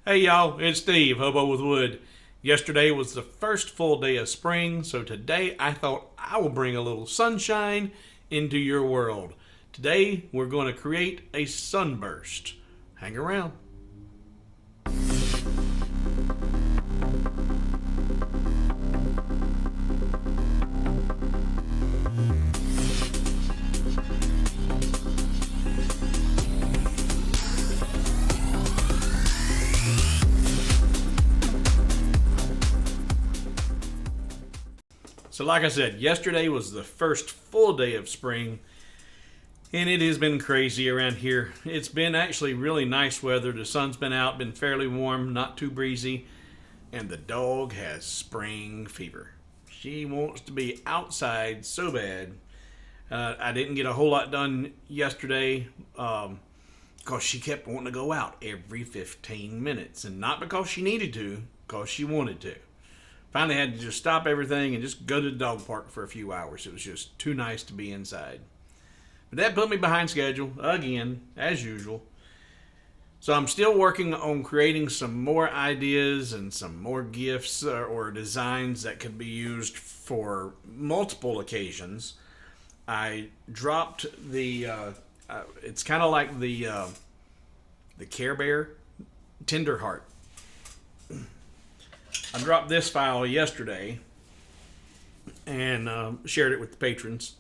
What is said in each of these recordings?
Hey y'all, it's Steve, Hobo with Wood. Yesterday was the first full day of spring, so today I thought I will bring a little sunshine into your world. Today we're going to create a sunburst. Hang around. So like I said, yesterday was the first full day of spring, and it has been crazy around here. It's been actually really nice weather. The sun's been out, been fairly warm, not too breezy, and the dog has spring fever. She wants to be outside so bad. I didn't get a whole lot done yesterday because she kept wanting to go out every 15 minutes, and not because she needed to, because she wanted to. Finally had to just stop everything and just go to the dog park for a few hours. It was just too nice to be inside. But that put me behind schedule again, as usual. So I'm still working on creating some more ideas and some more gifts or designs that could be used for multiple occasions. I dropped the, it's kind of like the Care Bear Tender Heart. I dropped this file yesterday and shared it with the patrons.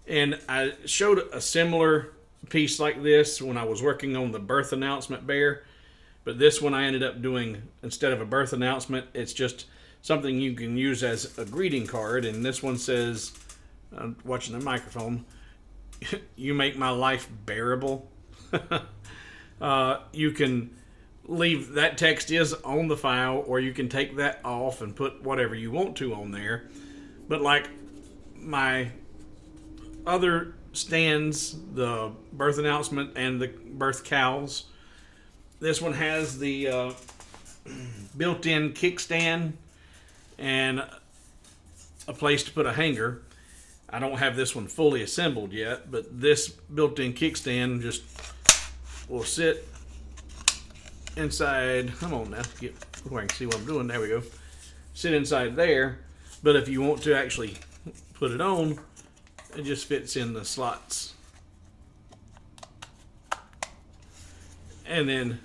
And I showed a similar piece like this when I was working on the birth announcement bear. But this one I ended up doing, instead of a birth announcement, it's just something you can use as a greeting card. And this one says, I'm watching the microphone, you make my life bearable. You can leave that text is on the file, or you can take that off and put whatever you want to on there. But like my other stands, the birth announcement and the birth cows, this one has the built-in kickstand and a place to put a hanger. I don't have this one fully assembled yet, but this built-in kickstand just will sit inside. Come on now, get where I can see what I'm doing. There we go. Sit inside there. But if you want to actually put it on, it just fits in the slots. And then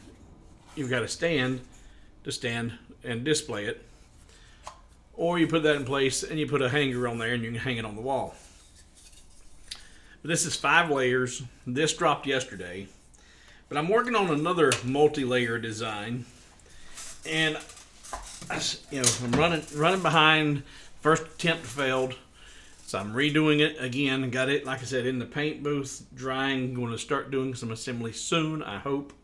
you've got a stand to stand and display it. Or you put that in place and you put a hanger on there and you can hang it on the wall. But this is 5 layers. This dropped yesterday. But I'm working on another multi-layer design, and I'm running behind. First attempt failed, so I'm redoing it again. Got it, like I said, in the paint booth, drying. Going to start doing some assembly soon, I hope.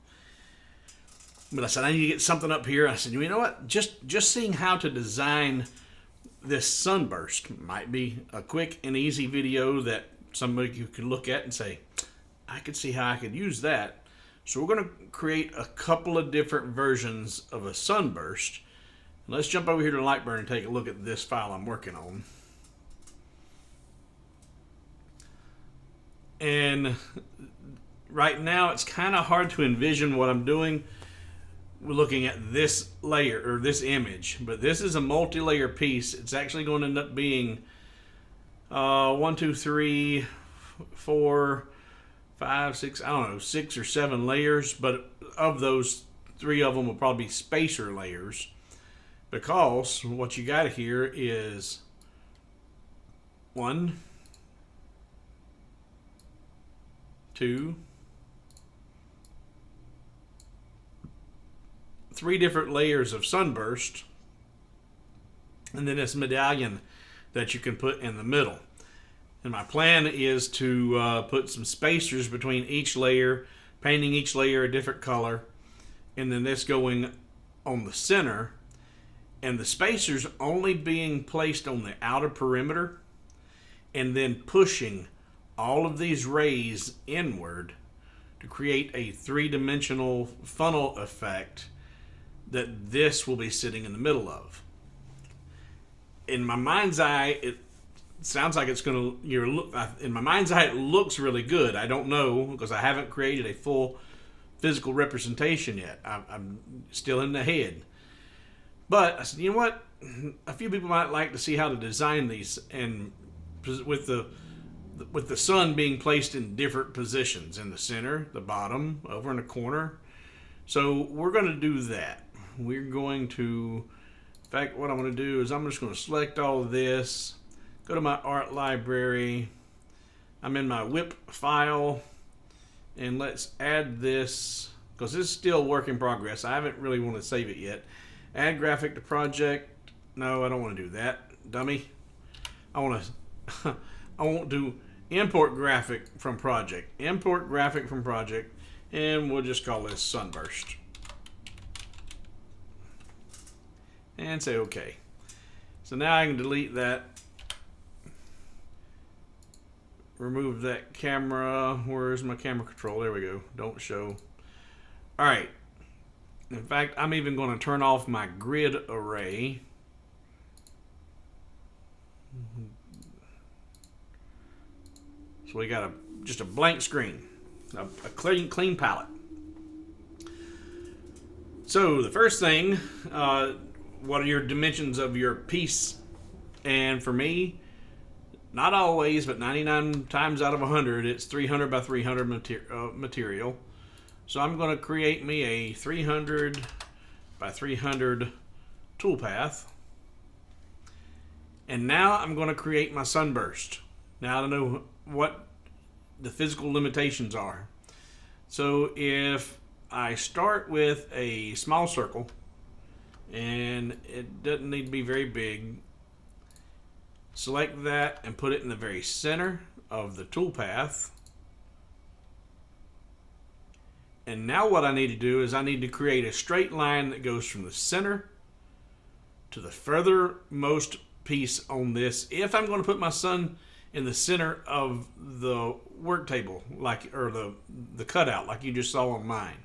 But I said I need to get something up here. I said, you know what? Just seeing how to design this sunburst might be a quick and easy video that somebody you can look at and say, I could see how I could use that. So we're going to create a couple of different versions of a sunburst. Let's jump over here to Lightburn and take a look at this file I'm working on. And right now it's kind of hard to envision what I'm doing. We're looking at this layer or this image, but this is a multi-layer piece. It's actually going to end up being 1, 2, 3, 4, 5, 6, I don't know, 6 or 7 layers, but of those, 3 of them will probably be spacer layers, because what you got here is 1, 2, 3 different layers of sunburst, and then this medallion that you can put in the middle. And my plan is to put some spacers between each layer, painting each layer a different color, and then this going on the center, and the spacers only being placed on the outer perimeter, and then pushing all of these rays inward to create a 3-dimensional funnel effect that this will be sitting in the middle of. In my mind's eye, it sounds like it's going to, in my mind's eye, it looks really good. I don't know, because I haven't created a full physical representation yet. I'm still in the head. But I said, you know what? A few people might like to see how to design these, and with the sun being placed in different positions, in the center, the bottom, over in the corner. So we're going to do that. We're going to, in fact, what I'm going to do is I'm just going to select all of this, go to my art library. I'm in my whip file, and let's add this, because this is still work in progress. I haven't really want to save it yet. Add graphic to project. No, I don't want to do that, dummy. I want to I won't do import graphic from project. Import graphic from project, and we'll just call this Sunburst. And say OK. So now I can delete that. Remove that camera. Where's my camera control? There we go. Don't show. All right. In fact, I'm even going to turn off my grid array. So we got just a blank screen, a clean palette. So the first thing, what are your dimensions of your piece? And for me, not always, but 99 times out of 100, it's 300 by 300 material. So I'm going to create me a 300 by 300 toolpath. And now I'm going to create my sunburst. Now I don't know what the physical limitations are. So if I start with a small circle, and it doesn't need to be very big, select that and put it in the very center of the toolpath. And now what I need to do is I need to create a straight line that goes from the center to the furthermost piece on this. If I'm going to put my sun in the center of the work table, or the cutout like you just saw on mine.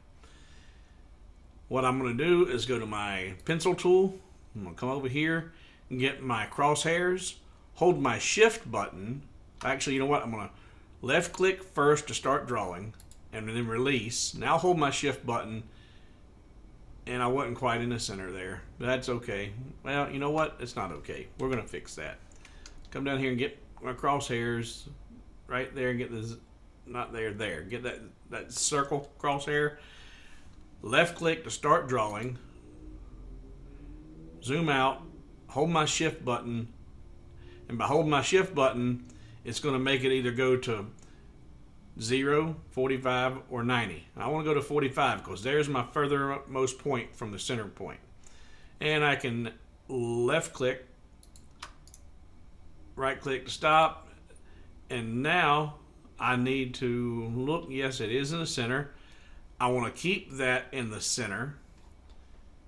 What I'm going to do is go to my pencil tool. I'm going to come over here and get my crosshairs, hold my shift button. Actually, you know what? I'm going to left click first to start drawing, and then release. Now hold my shift button, and I wasn't quite in the center there. But that's okay. Well, you know what? It's not okay. We're going to fix that. Come down here and get my crosshairs right there, and get this, not there, there. Get that circle crosshair. Left click to start drawing. Zoom out. Hold my shift button. And by holding my shift button, it's going to make it either go to 0, 45, or 90. I want to go to 45 because there's my furthermost point from the center point. And I can left click, right click to stop. And now I need to look. Yes, it is in the center. I want to keep that in the center.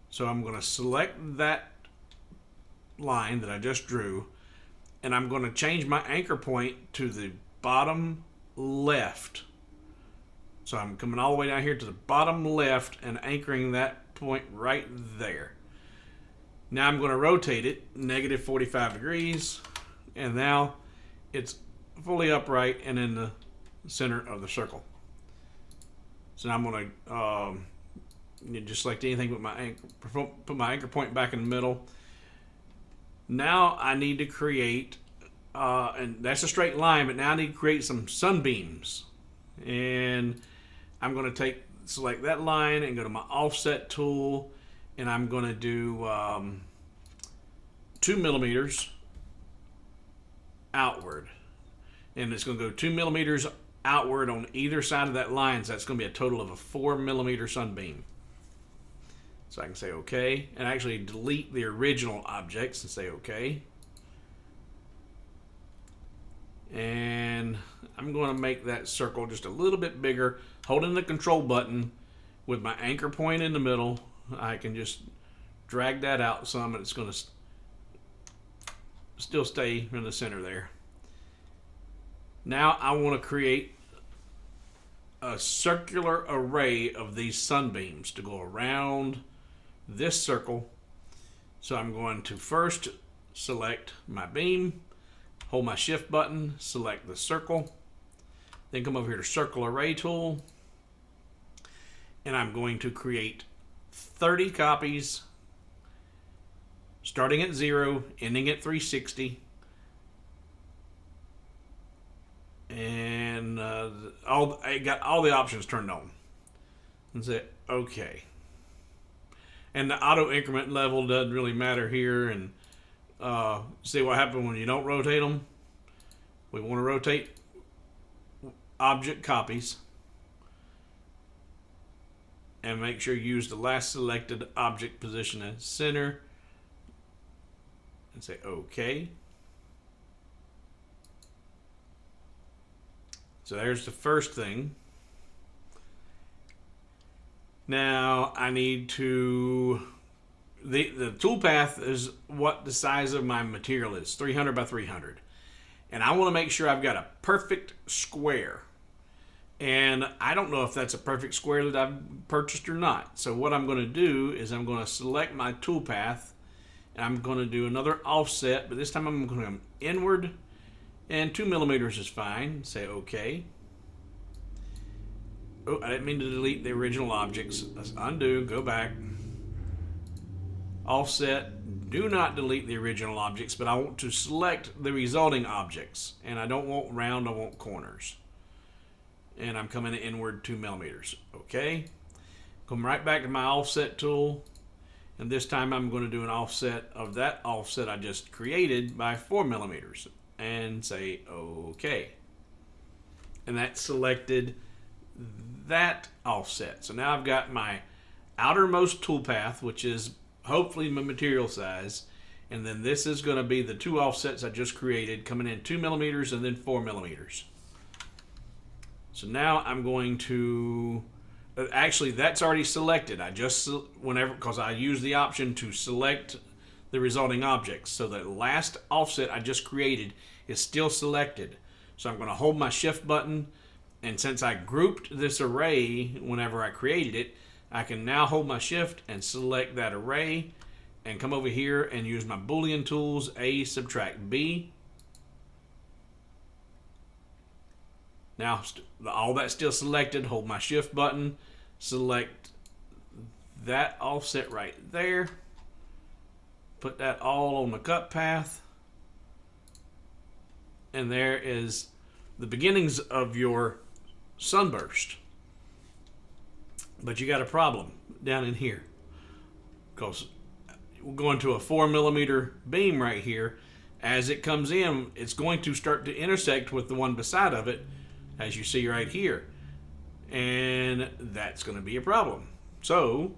So I'm going to select that line that I just drew, and I'm going to change my anchor point to the bottom left. So I'm coming all the way down here to the bottom left and anchoring that point right there. Now I'm going to rotate it negative 45 degrees, and now it's fully upright and in the center of the circle. So now I'm going to just select anything with my anchor, put my anchor point back in the middle. Now I need to create, and that's a straight line, but now I need to create some sunbeams. And I'm going to select that line and go to my offset tool, and I'm going to do 2 millimeters outward. And it's going to go 2 millimeters outward on either side of that line, so that's going to be a total of a 4 millimeter sunbeam. So I can say OK, and actually delete the original objects and say OK. And I'm going to make that circle just a little bit bigger, holding the control button with my anchor point in the middle. I can just drag that out some, and it's going to still stay in the center there. Now I want to create a circular array of these sunbeams to go around this circle. So I'm going to first select my beam, hold my shift button, select the circle, then come over here to circle array tool, and I'm going to create 30 copies starting at 0, ending at 360. And I got all the options turned on. And say, okay. And the auto increment level doesn't really matter here. And see what happens when you don't rotate them. We want to rotate object copies. And make sure you use the last selected object position as center. And say okay. So there's the first thing. Now I need to, the toolpath is what the size of my material is, 300 by 300. And I want to make sure I've got a perfect square. And I don't know if that's a perfect square that I've purchased or not. So what I'm going to do is I'm going to select my toolpath and I'm going to do another offset, but this time I'm going to come inward. And 2 millimeters is fine. Say OK. Oh, I didn't mean to delete the original objects. Let's undo, go back. Offset. Do not delete the original objects, but I want to select the resulting objects. And I don't want round, I want corners. And I'm coming inward 2 millimeters. OK. Come right back to my offset tool. And this time I'm going to do an offset of that offset I just created by 4 millimeters. And say OK. And that selected that offset. So now I've got my outermost toolpath, which is hopefully my material size. And then this is going to be the 2 offsets I just created, coming in 2 millimeters and then 4 millimeters. So now I'm going to, actually that's already selected. I just, because I use the option to select the resulting objects. So the last offset I just created is still selected. So I'm going to hold my shift button, and since I grouped this array whenever I created it, I can now hold my shift and select that array and come over here and use my Boolean tools, A subtract B. Now all that's still selected, hold my shift button, select that offset right there. Put that all on the cut path. And there is the beginnings of your sunburst. But you got a problem down in here. Because we're going to a 4 millimeter beam right here. As it comes in, it's going to start to intersect with the one beside of it, as you see right here. And that's going to be a problem. So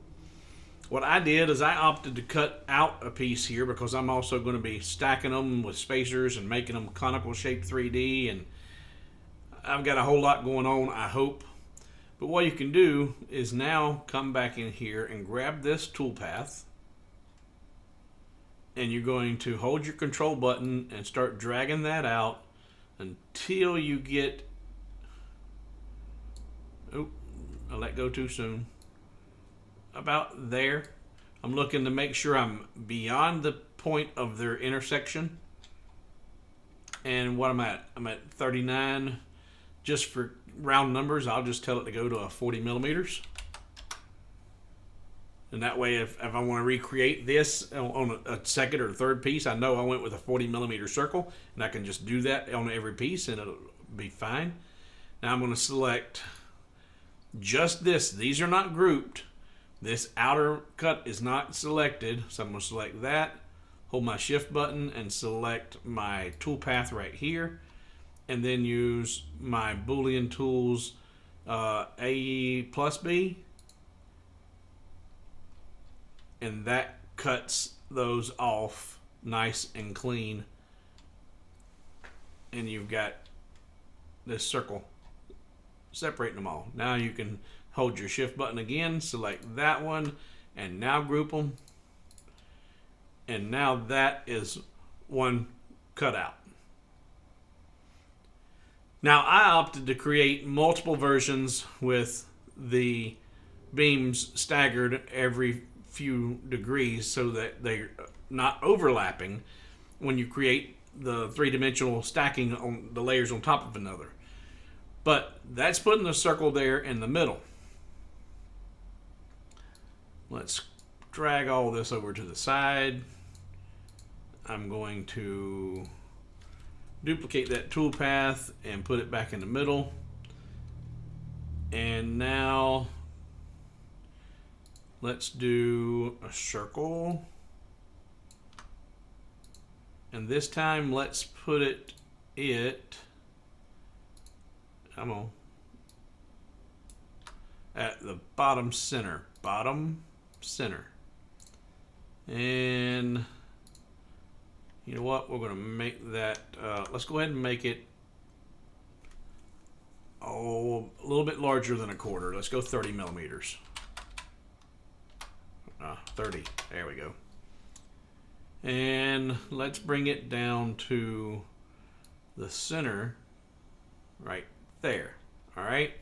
what I did is I opted to cut out a piece here because I'm also going to be stacking them with spacers and making them conical shaped 3D, and I've got a whole lot going on, I hope. But what you can do is now come back in here and grab this toolpath, and you're going to hold your control button and start dragging that out until you get, oh, I let go too soon. About there. I'm looking to make sure I'm beyond the point of their intersection. And what I'm at 39. Just for round numbers, I'll just tell it to go to a 40 millimeters. And that way, if I want to recreate this on a second or third piece, I know I went with a 40 millimeter circle, and I can just do that on every piece and it'll be fine. Now I'm going to select just this. These are not grouped. This outer cut is not selected, so I'm going to select that, hold my shift button and select my toolpath right here, and then use my Boolean tools, A plus B, and that cuts those off nice and clean, and you've got this circle separating them all. Now you can hold your shift button again, select that one, and now group them. And now that is one cutout. Now I opted to create multiple versions with the beams staggered every few degrees so that they're not overlapping when you create the three-dimensional stacking on the layers on top of another. But that's putting the circle there in the middle. Let's drag all this over to the side. I'm going to duplicate that toolpath and put it back in the middle. And now let's do a circle. And this time let's put it come on, at the bottom center. Bottom center. And you know what? We're going to make that, let's go ahead and make it a little bit larger than a quarter. Let's go 30 millimeters. 30. There we go. And let's bring it down to the center right there. All right.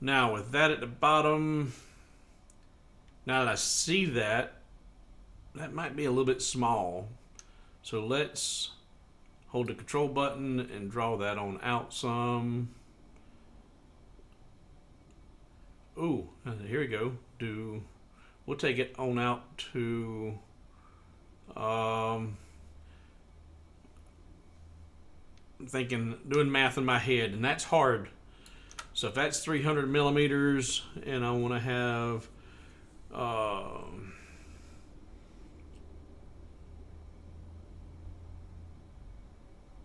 Now with that at the bottom, now that I see that, that might be a little bit small. So let's hold the control button and draw that on out some. Ooh, here we go. We'll take it on out to I'm thinking, doing math in my head, and that's hard. So if that's 300 millimeters, and I want to have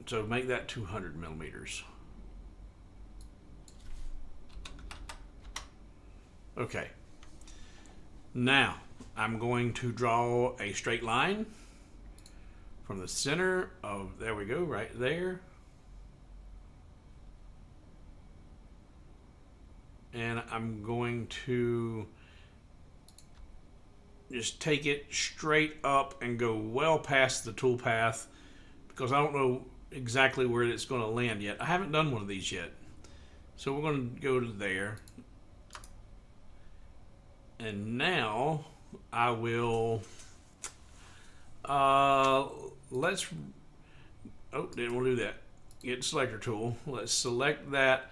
so make that 200 millimeters. Okay. Now I'm going to draw a straight line from the center of, there we go, right there. And I'm going to just take it straight up and go well past the toolpath, because I don't know exactly where it's going to land yet. I haven't done one of these yet. So we're going to go to there. And now I will, didn't want to do that. Get selector tool. Let's select that.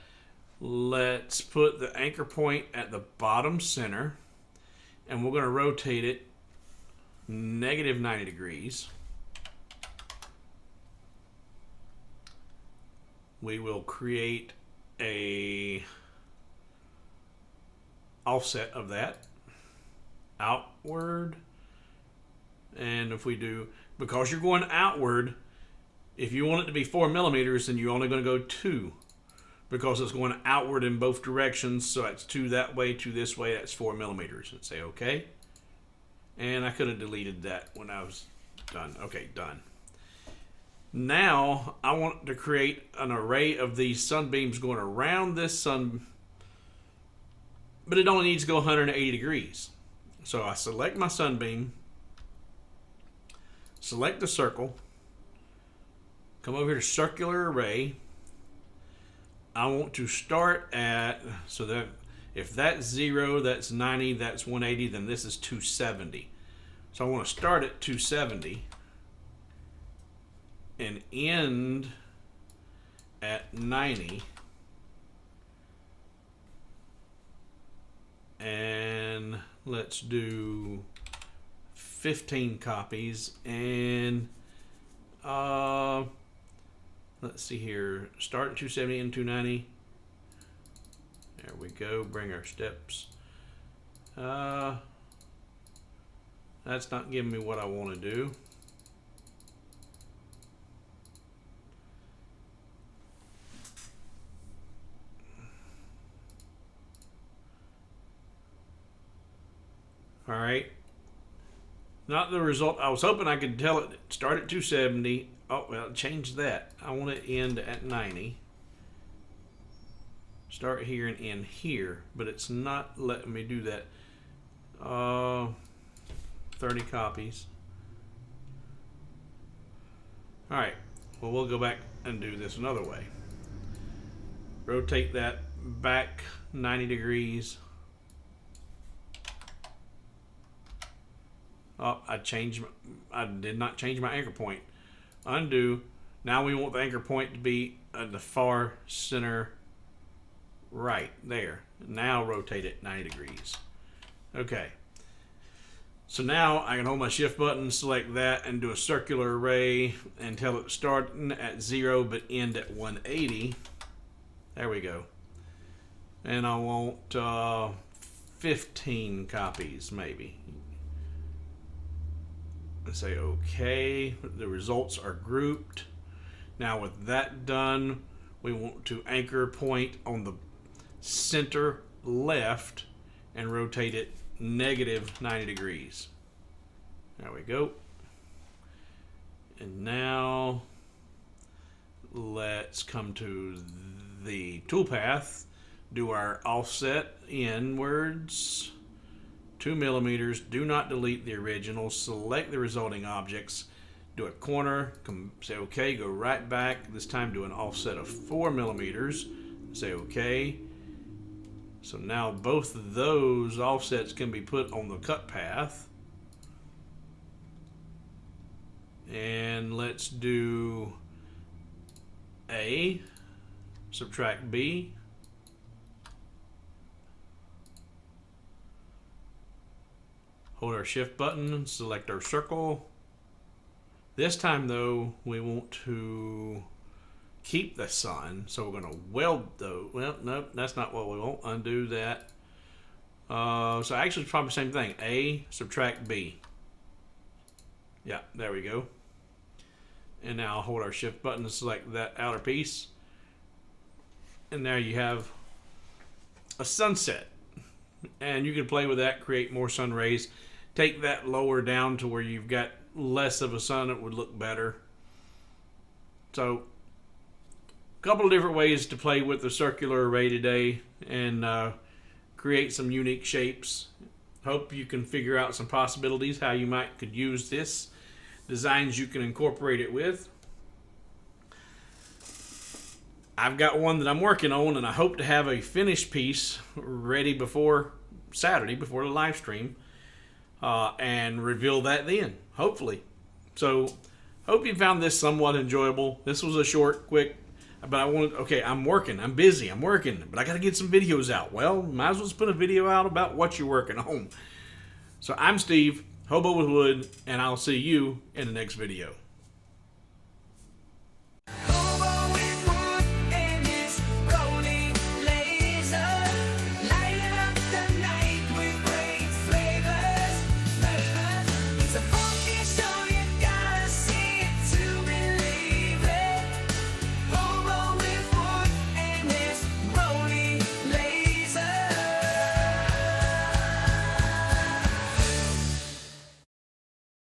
Let's put the anchor point at the bottom center, and we're going to rotate it negative 90 degrees. We will create a offset of that outward, and if we do, because you're going outward, if you want it to be 4 millimeters, then you're only going to go 2, because it's going outward in both directions. So that's 2 that way, 2 this way, that's 4 millimeters. And say okay. And I could have deleted that when I was done. Okay, done. Now I want to create an array of these sunbeams going around this sun, but it only needs to go 180 degrees. So I select my sunbeam, select the circle, come over here to circular array. I want to start at, so that if that's 0, that's 90, that's 180, then this is 270. So I want to start at 270 and end at 90. And let's do 15 copies, and let's see here, start at 270 and 290. There we go, bring our steps. That's not giving me what I want to do. All right, not the result. I was hoping I could tell it start at 270. Oh, well, change that. I want it end at 90. Start here and end here, but it's not letting me do that. 30 copies. All right, well, we'll go back and do this another way. Rotate that back 90 degrees. Oh, I did not change my anchor point. Undo. Now we want the anchor point to be at the far center right there. Now rotate it 90 degrees. Okay. So now I can hold my shift button, select that, and do a circular array and tell it starting at 0 but end at 180. There we go. And I want 15 copies maybe. And say OK. The results are grouped. Now with that done, we want to anchor point on the center left and rotate it negative 90 degrees. There we go. And now let's come to the toolpath, do our offset inwards 2 millimeters. Do not delete the original. Select the resulting objects, do a corner, say OK, go right back, this time do an offset of 4 millimeters, say OK. So now both of those offsets can be put on the cut path. And let's do A, subtract B. Hold our shift button and select our circle. This time though, we want to keep the sun, so we're going to weld those. Well, nope, that's not what we want. Undo that. So actually it's probably the same thing. A, subtract B. Yeah, there we go. And now I'll hold our shift button and select that outer piece. And there you have a sunset. And you can play with that, create more sun rays. Take that lower down to where you've got less of a sun, it would look better. So a couple of different ways to play with the circular array today and create some unique shapes. Hope you can figure out some possibilities how you could use this, designs you can incorporate it with. I've got one that I'm working on, and I hope to have a finished piece ready before Saturday, before the live stream, and reveal that then, hopefully. So hope you found this somewhat enjoyable. This was a short, quick, but I'm working, I'm busy, I'm working, but I got to get some videos out. Well, might as well put a video out about what you're working on. So I'm Steve, Hobo with Wood, and I'll see you in the next video.